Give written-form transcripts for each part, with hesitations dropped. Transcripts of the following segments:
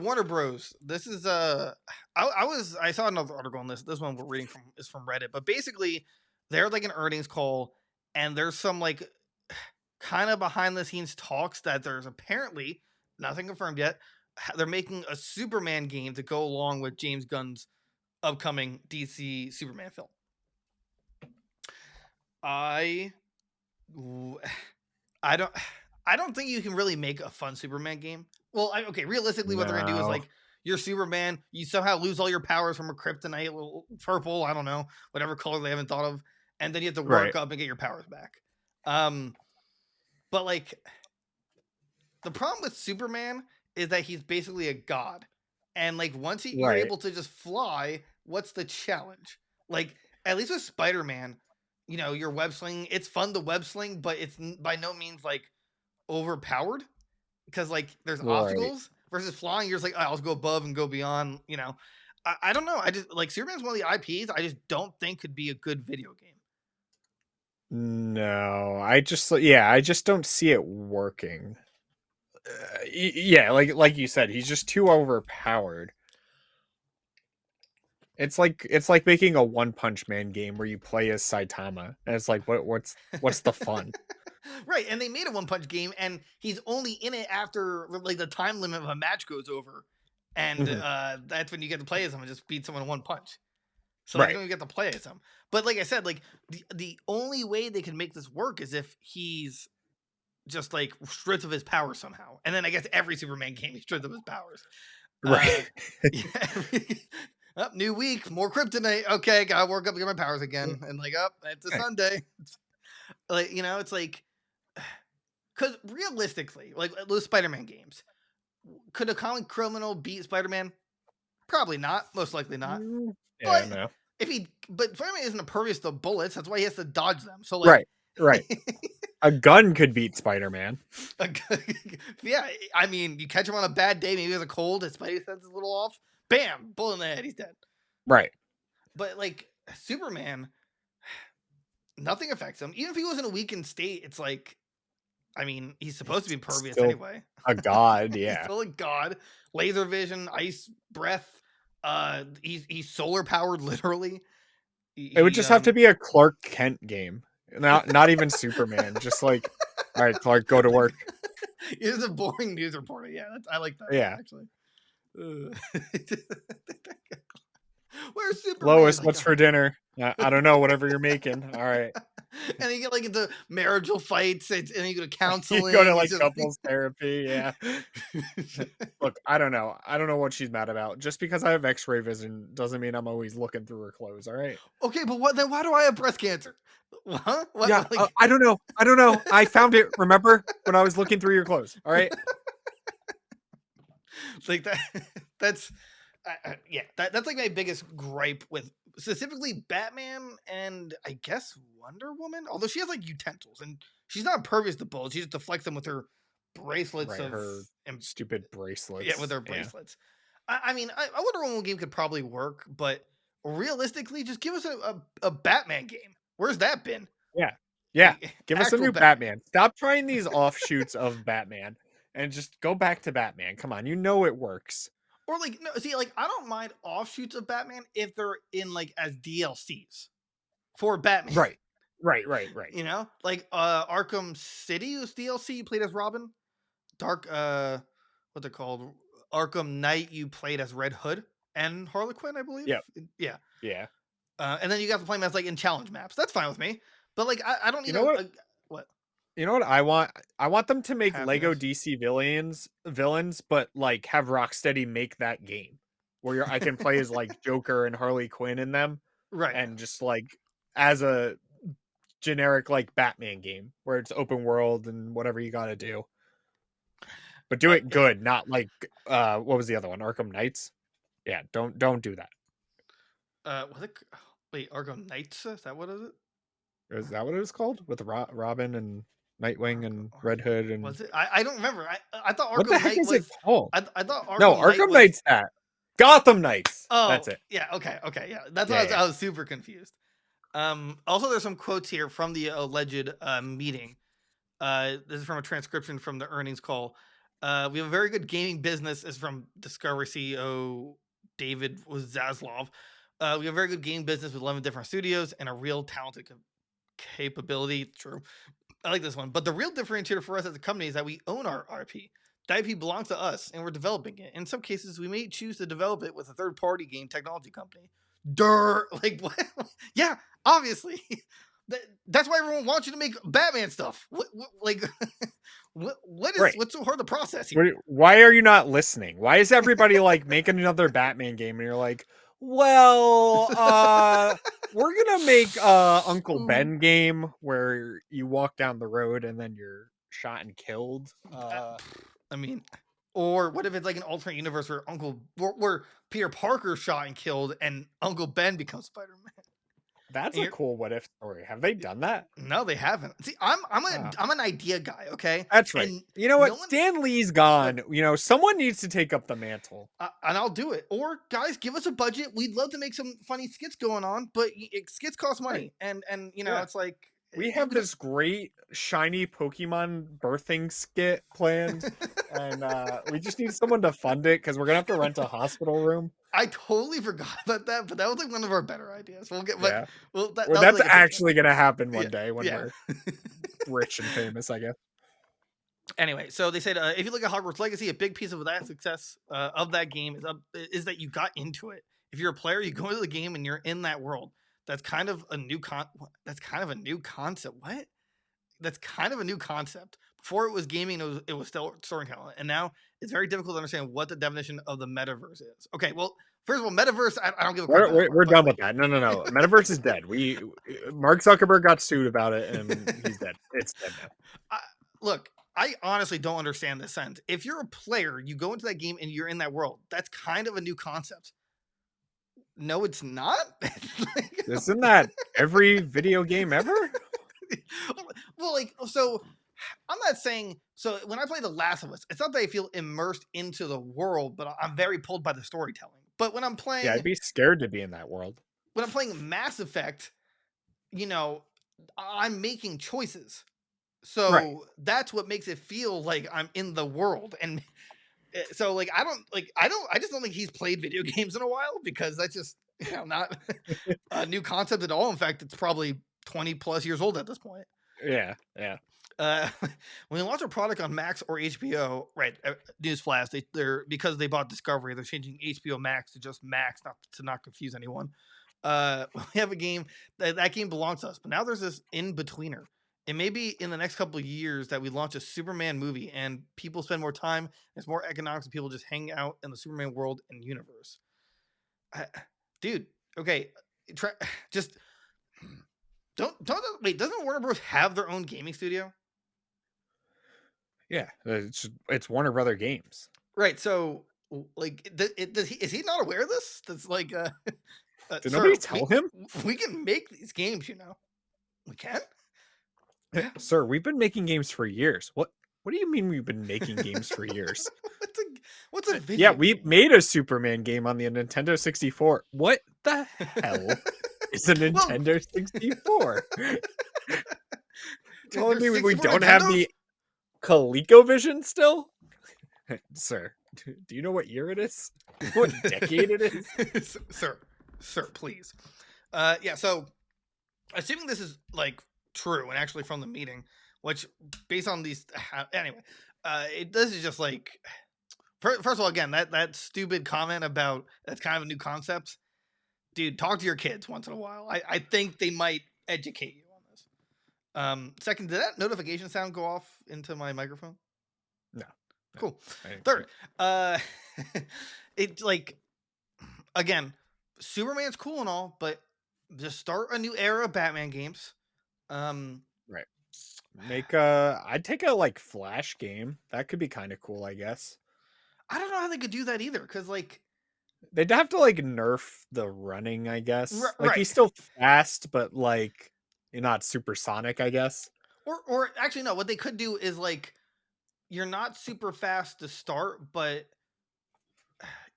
Warner Bros. This is I saw another article on this. This one we're reading from is from Reddit, but basically they're like an earnings call, and there's some like kind of behind the scenes talks that there's apparently nothing confirmed yet. They're making a Superman game to go along with James Gunn's upcoming DC Superman film. I w- I don't I don't think you can really make a fun Superman game. Well, okay, realistically, what they're gonna do is No. like you're Superman, you somehow lose all your powers from a kryptonite, purple, I don't know, whatever color they haven't thought of, and then you have to Right. work up and get your powers back. Um, but like the problem with Superman is that he's basically a god, and like once you're Right. able to just fly, what's the challenge? Like at least with Spider Man, you know, your web sling, it's fun to web sling, but it's by no means like overpowered because like there's Right. obstacles versus flying. You're just like, oh, I'll go above and go beyond. You know, I don't know. I just like Superman's one of the IPs. I just don't think could be a good video game. No, I just don't see it working. Yeah, like you said, he's just too overpowered. It's like making a One Punch Man game where you play as Saitama, and it's like what's the fun? Right, and they made a One Punch game, and he's only in it after like the time limit of a match goes over, and Mhm. that's when you get to play as him and just beat someone in one punch. So like you Right. don't even get to play as him. But like I said, like the only way they can make this work is if he's just like stripped of his powers somehow. And then I guess every Superman game he's stripped of his powers. Uh Right. yeah. New week, more kryptonite. Okay, gotta work up to get my powers again. And like, up, it's a Right. Sunday. Like, you know, it's like because realistically, like those Spider-Man games, could a common criminal beat Spider-Man? Probably not. Most likely not. Yeah, But no. but Spider-Man isn't impervious to bullets. That's why he has to dodge them. So like, Right. Right. A gun could beat Spider-Man. yeah. I mean, you catch him on a bad day. Maybe he has a cold. His spidey sense is a little off. Bam, bullet in the head. He's dead. Right. But like Superman, nothing affects him. Even if he was in a weakened state, it's like, I mean, he's supposed to be impervious Still anyway. a god, He's yeah. still a god. Laser vision, ice breath. He's solar powered, literally. It would He just have to be a Clark Kent game. Not even Superman. Just like, all right, Clark, go to work. He's a boring news reporter. Yeah, I like that Yeah. actually. Ugh. Where's Superman? Lois, Like, what's for dinner? I don't know, whatever you're making. All right. and you get like into marital fights, and you go to You go to counseling. It's like just couples therapy, yeah. Look, I don't know. I don't know what she's mad about. Just because I have X-ray vision doesn't mean I'm always looking through her clothes, all right? okay, but what then? Why do I have breast cancer? Huh? Yeah, Like I don't know. I don't know. I found it, remember? When I was looking through your clothes, all right? like that? That's yeah. That's like my biggest gripe with specifically Batman and I guess Wonder Woman. Although she has like utensils and she's not impervious to bullets. She just deflects them with her bracelets Right, of her stupid yeah, with bracelets. her Yeah. bracelets. I mean, a Wonder Woman game could probably work, but realistically, just give us a Batman game. Where's that been? Yeah. Yeah. Like Give us a actual new Batman. Batman. Stop trying these offshoots of Batman and just go back to Batman. Come on, you know it works. Or like no, see, like I don't mind offshoots of Batman if they're in like as DLCs for Batman. Right. Right. You know, like Arkham City was DLC. You played as Robin. Dark what's it called? Arkham Knight. You played as Red Hood and Harlequin, I believe. Yep. Yeah. Yeah. And then you got to play them as like in challenge maps. That's fine with me. But like I don't You need know what? a what You know what I want? I want them to make Lego happiness. DC villains, but like have Rocksteady make that game where I can play as like Joker and Harley Quinn in them, Right. and just like as a generic like Batman game where it's open world and whatever you got to do. But do it good, not like what was the other one? Arkham Knights? Yeah, don't do that. Was it wait, Arkham Knights? Is that what is it? Is that what it was called? With Robin and Nightwing and Red Arkham Hood and was it? I don't remember. I thought what the Arkham heck Knight is it was called? I thought No, Arkham Knight Arkham was Knight's that. Gotham Knights. oh That's it. yeah, okay, yeah. That's why Yeah, yeah. I was super confused. Also there's some quotes here from the alleged meeting. This is from a transcription from the earnings call. We have a very good gaming business, is from Discovery CEO David was Zaslav. We have a very good game business with 11 different studios and a real talented capability. True. I like this one. But the real differentiator for us as a company is that we own our IP. The IP belongs to us and we're developing it. In some cases, we may choose to develop it with a third party game technology company. Durr. Like, what? Yeah, obviously. That's why everyone wants you to make Batman stuff. Like, Right. what's so hard to process here? Why are you not listening? Why is everybody like making another Batman game and you're like, well, we're gonna make Uncle Ooh, Ben game where you walk down the road and then you're shot and killed. I mean, or what if it's like an alternate universe where where Peter Parker shot and killed, and Uncle Ben becomes Spider Man? That's And a you're cool what if story. Have they done that? No, they haven't. See, Ah, I'm an idea guy, okay? that's right. And You know no what? one Stan Lee's look, gone. You know, someone needs to take up the mantle. and I'll do it. Or guys, give us a budget. We'd love to make some funny skits going on, but skits cost Right. money, and Yeah. it's like We we have don't. this great shiny Pokemon birthing skit planned, and we just need someone to fund it because we're gonna have to rent a hospital room. I totally forgot about that, but that was like one of our better ideas. But Yeah. Or that'll be that's like a big thing. actually gonna happen Yeah, one day when yeah. we're rich and famous, I guess. Anyway, so they said if you look at Hogwarts Legacy, a big piece of that success of that game is that you got into it. If you're a player, you go into the game and you're in that world. That's kind of a new That's kind of a new concept. What? That's kind of a new concept. Before it was gaming, it was still storytelling, and now it's very difficult to understand what the definition of the metaverse is. Okay, well, first of all, metaverse, I don't give a crap We're, about that we're, word, we're but done with like, that. No, no, no. Metaverse is dead. We Mark Zuckerberg got sued about it, and he's dead. It's dead now. I, look, I honestly don't understand this sense. If you're a player, you go into that game and you're in that world. That's kind of a new concept. No, it's not. Like, Isn't that every video game ever? well, like, so I'm not saying so. When I play The Last of Us, it's not that I feel immersed into the world, but I'm very pulled by the storytelling. But Yeah, I'd be scared to be in that world. when I'm playing Mass Effect, you know, I'm making choices. Right. So that's what makes it feel like I'm in the world. And so like I just don't think he's played video games in a while, because that's just not a new concept at all. In fact, it's probably 20 plus years old at this point. Yeah, yeah. Uh, when they launch a product on Max or HBO, right? Newsflash, they're because they bought Discovery, they're changing HBO Max to just Max, not to not confuse anyone. We have a game that game belongs to us, but now there's this in betweener. It may be in the next couple of years that we launch a Superman movie and people spend more time. It's more economics, and people just hang out in the Superman world and universe. I, dude, okay, try, just don't wait. Doesn't Warner Bros. Have their own gaming studio? Yeah, it's Warner Brother Games. Right. So, like, does he is he not aware of this? That's like, Did nobody sir, tell him? we can make these games. We can. Yeah. Sir, we've been making games for years. What do you mean we've been making games for years? what's a what's a Yeah, video we game? made a Superman game on the Nintendo 64. What the hell is a Well, Nintendo 64? Telling there's me we 64 don't have Nintendos. the ColecoVision still? Sir, do you know what year it is? What decade it is? sir, sir, please. Yeah. So, assuming this is like true and actually from the meeting, which based on these, anyway, this is just like first of all, again, that stupid comment about that's kind of a new concept. Dude, talk to your kids once in a while. I think they might educate you on this. Second, did that notification sound go off into my microphone? No. No, Cool. I didn't hear Third, it. it like again, Superman's cool and all, but just start a new era of Batman games. Um, Right. I'd take a like Flash game. That could be kind of cool, I guess. I don't know how they could do that either, because like, They'd have to like nerf the running, I guess. Like right, he's still fast, but like you're not supersonic, I guess. or actually no, what they could do is like you're not super fast to start, but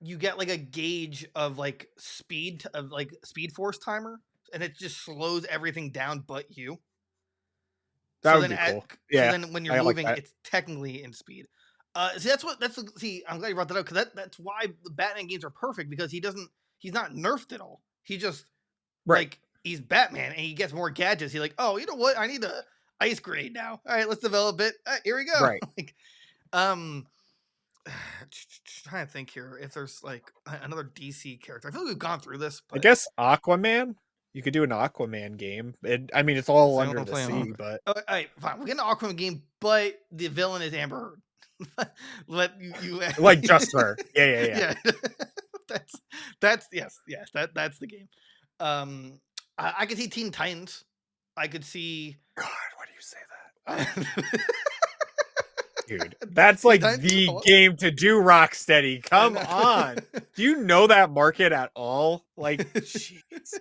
you get like a gauge of like speed force timer, and it just slows everything down but you. That So would then be at cool. so Yeah, then when you're I like moving, that. it's technically in speed. See, see. I'm glad you brought that up, because that's why the Batman games are perfect, because he's not nerfed at all. He just, Right. like, he's Batman and he gets more gadgets. He's like, oh, you know what? I need a ice grenade now. All right, let's develop it. Here we go. Right. Like, um, trying to think here if there's like another DC character. I feel like we've gone through this, I but guess Aquaman. You could do an Aquaman game. I mean, it's that's all the only one under I'm the playing on. sea, but All right, fine. We get an Aquaman game, but the villain is Amber Heard. Let you like just her. Yeah, yeah, yeah. yeah. That's yes, that's the game. I could see Teen Titans. I could see God, why do you say uh, that? Dude, that's Teen like Titans. the Oh, game to do, Rocksteady. I Come know. on. Do you know that market at all? Like, jeez.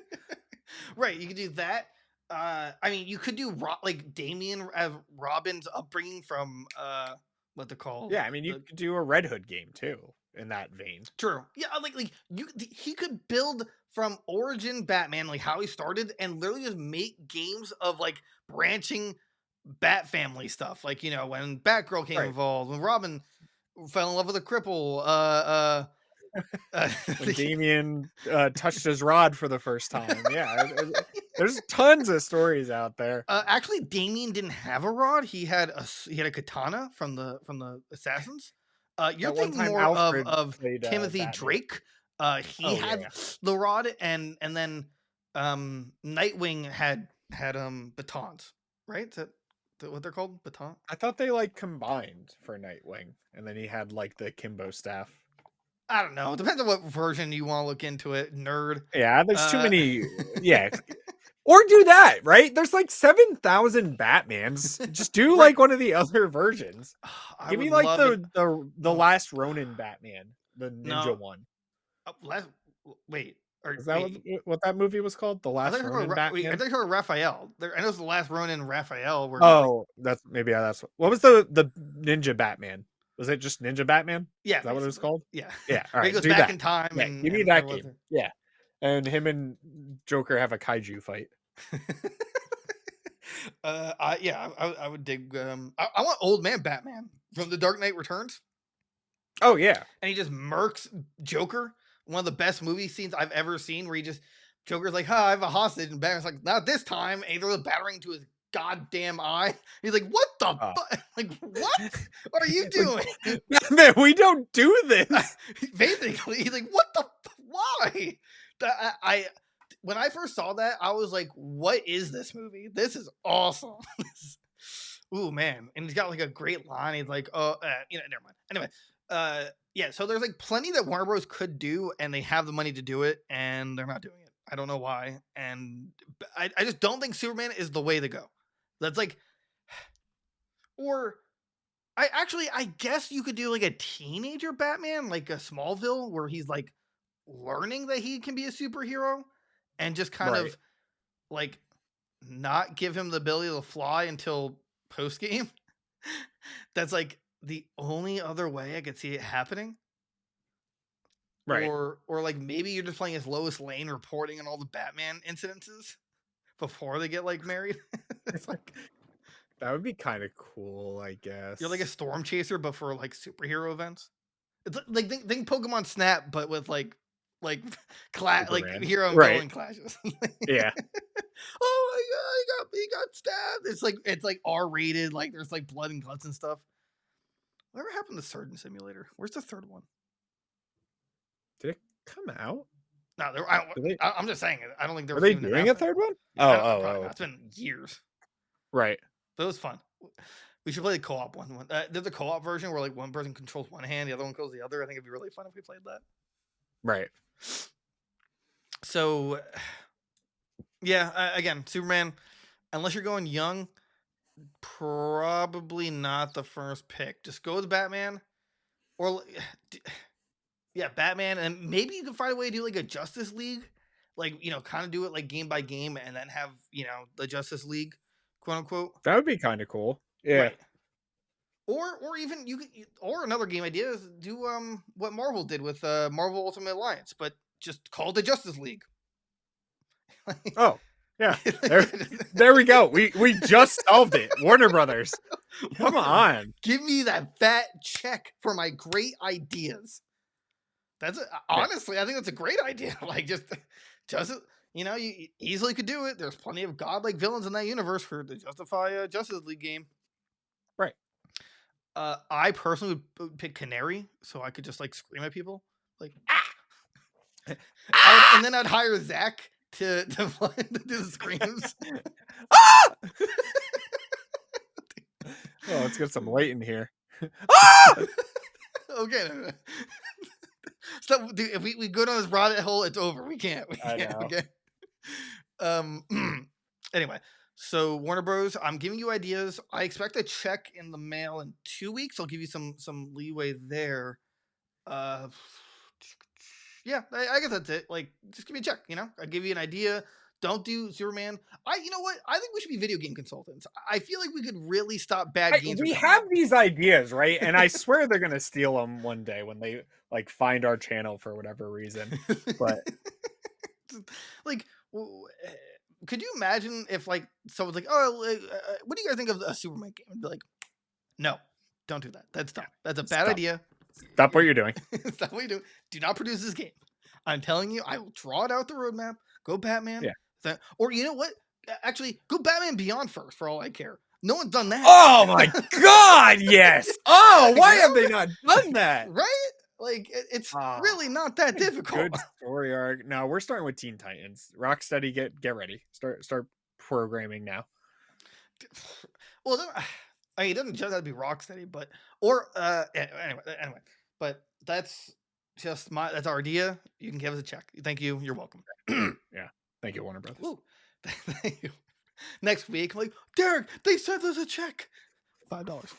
Right, you could do that. I mean, you could do like Damien as Robin's upbringing from what they're called. Yeah, I mean, you could do a Red Hood game too in that vein. True. Yeah, like he could build from origin Batman, like how he started, and literally just make games of like branching Bat family stuff. Like, when Batgirl came Right. involved, when Robin fell in love with a cripple, When Damien touched his rod for the first time. Yeah, there's tons of stories out there. actually, Damien didn't have a rod. He had a katana from the assassins. You're That one thinking time more of Alfred played Timothy Batman. Drake. He Oh, yeah, had yeah. the rod, and then Nightwing had batons, right? Is that what they're called? Baton? I thought they like combined for Nightwing, and then he had like the Kimbo staff. I don't know. It depends on what version you want to look into it. Nerd. Yeah, there's too Uh, many. Yeah, or do that, right? There's like 7,000 Batmans. Just do right. like one of the other versions. I Give me would like love it. the last Ronin Batman, the ninja No. one. Last. Wait. Or Is that wait. what that movie was called? The I Last think Ronin wait. I Batman? think you Raphael. I know it's the last Ronin Raphael, where he's like, Oh, that's maybe that's what was the Ninja Batman? Was it just Ninja Batman? yeah, Is that what it was basically, call? yeah. Yeah, all Where he right, goes do back that. in time, Yeah, and give me there that was game. Yeah. And him and Joker have a kaiju fight. I would dig. I want Old Man Batman from The Dark Knight Returns, Oh yeah. and he just murks Joker. One of the best movie scenes I've ever seen, where Joker's like, "Huh, I have a hostage," and Batman's like, "Not this time," and he throws a battering to his goddamn eye. He's like, "What the Uh, like? What are you like, doing?" Batman, we don't do this. Basically, he's like, "What the? Why?" I when I first saw that, I was like, "What is this movie? This is awesome." Ooh, man, and he's got like a great line. He's like, "Oh, never mind." Anyway, yeah. So there's like plenty that Warner Bros. Could do, and they have the money to do it, and they're not doing it. I don't know why, and I just don't think Superman is the way to go. That's like, or I guess you could do like a teenager Batman, like a Smallville, where he's like learning that he can be a superhero, and just kind Right. of like not give him the ability to fly until post game. That's like the only other way I could see it happening. Right. Or like maybe you're just playing as Lois Lane, reporting on all the Batman incidences before they get like married. It's like That would be kind of cool, I you're like a guess. storm chaser, but for like superhero events. It's like think Pokemon Snap, but with like like Superman. hero and Right. villain clashes. Yeah. Oh my god, he got stabbed. It's like R rated, like there's like blood and guts and stuff. Whatever happened to Surgeon Simulator? Where's the third one? Did it come out? No, Did they, I'm just saying it. I don't think there are was they even doing a announcement. third one? I don't probably Oh. not. It's been years. Right. But it was fun. We should play the co-op one. There's a co-op version where like one person controls one hand, the other one controls the other. I think it'd be really fun if we played that. Right. So, yeah, again, Superman, unless you're going young, probably not the first pick. Just go with Batman, or yeah, Batman, and maybe you can find a way to do like a Justice League, like kind of do it like game by game, and then have the Justice League, quote unquote. That would be kind of cool. Yeah. Right. Or even or another game idea is do what Marvel did with Marvel Ultimate Alliance, but just call it the Justice League. Oh. Yeah. There we go. We just solved it. Warner Brothers. Come on. Give me that fat check for my great ideas. That's Yeah. honestly, I think that's a great idea. Like just you know, you easily could do it. There's plenty of godlike villains in that universe for to justify a Justice League game. Right. I personally would pick Canary, so I could just like scream at people, like ah! And then I'd hire Zach to do the screams. Ah! Oh, let's get some light in here. Ah! Okay. So, dude, if we go down this rabbit hole, it's over. We can't. We I can't. know. Okay. Anyway, so Warner Bros. I'm giving you ideas. I expect a check in the mail in 2 weeks. I'll give you some leeway there. Uh, yeah, I guess that's it. Like, just give me a check. You know, I give you an idea. Don't do Superman. You know what? I think we should be video game consultants. I feel like we could really stop bad games. We have these ideas, right? And I swear they're gonna steal them one day when they like find our channel for whatever reason. But like, could you imagine if like someone's like, "Oh, what do you guys think of a Superman game?" And be like, "No, don't do that. That's dumb. That's a bad idea. Stop what you're doing. Stop what you do. Do not produce this game. I'm telling you, I will draw it out the roadmap. Go Batman. Yeah. Or you know what? Actually, go Batman Beyond first, for all I care. No one's done that. Oh my god, yes. Oh, why have they not done that? Right? Like it's really not that difficult. Good story arc. No, we're starting with Teen Titans. Rocksteady, get ready. Start programming now. Well, I mean, it doesn't just have to be Rocksteady, but or anyway. But that's just that's our idea. You can give us a check. Thank you. You're welcome. Yeah. Thank you, Warner Brothers. Ooh, thank you. Next week, I'm like, Derek, they sent us a check. $5.